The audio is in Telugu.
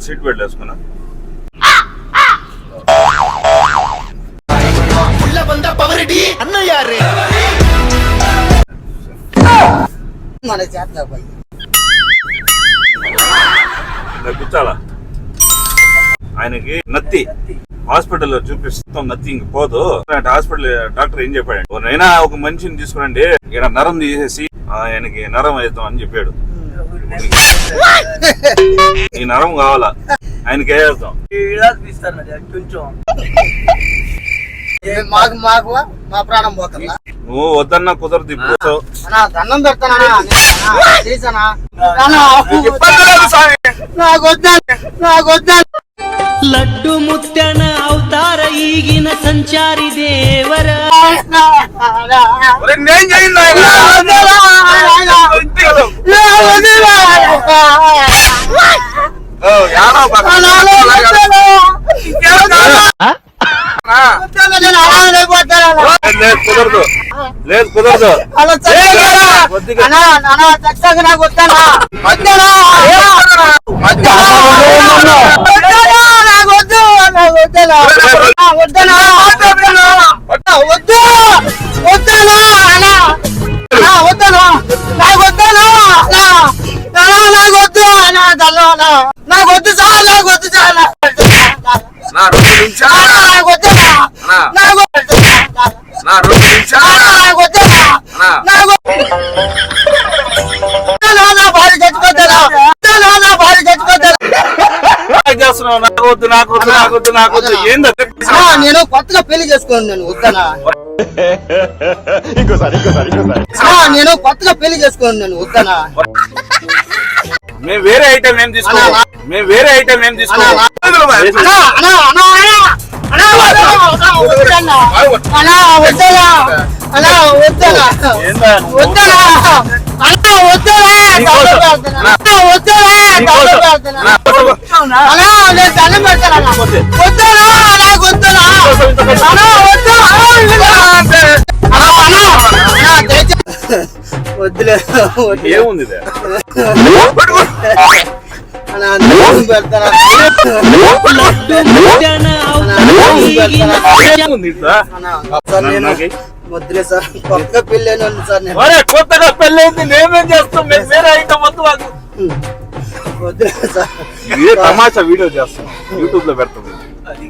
సీట్ బెల్ట్ వేసుకున్నా. కూర్చోాలా ఆయనకి నత్తి హాస్పిటల్లో చూపిస్తాం, నత్తి ఇంక పోదు. హాస్పిటల్ డాక్టర్ ఏం చెప్పాడు, నైనా ఒక మనిషిని తీసుకురండి ఇక్కడ నరం తీసేసి ఆయనకి నరం వేద్దాం అని చెప్పాడు. ఈ నరం కావాలా ఆయనకి వేద్దాం. మా ప్రాణం పోతుందా? నువ్వు వద్దన్నా కుదరదు. ఇప్పుడు దండం పెడతానా? ಲಡ್ಡು ಮುತ್ತನ ಅವತಾರ ಈಗಿನ ಸಂಚಾರಿ ದೇವರ కుదరదు, లేదు కుదరదు. నాకు వద్దానా? నేను కొత్తగా పెళ్లి చేసుకున్నాను, వద్దనా? నేను కొత్తగా పెళ్లి చేసుకున్నాను, వద్దనా? మేము వేరే ఐటమ్ ఏం తీసుకోవాలి, మేము వేరే ఐటమ్ ఏం తీసుకోవాలి. వద్దులే, ఏముంది వద్దులే సార్, కొత్తగా పెళ్ళైనా సార్. కొత్తగా పెళ్ళైంది మేమేం చేస్తాం, మేము వేరే ఐటమ్ వద్దు మాకు. వద్దులే సార్, ఇదే తమాషా వీడియో చేస్తాం, యూట్యూబ్ లో పెడతాం. అది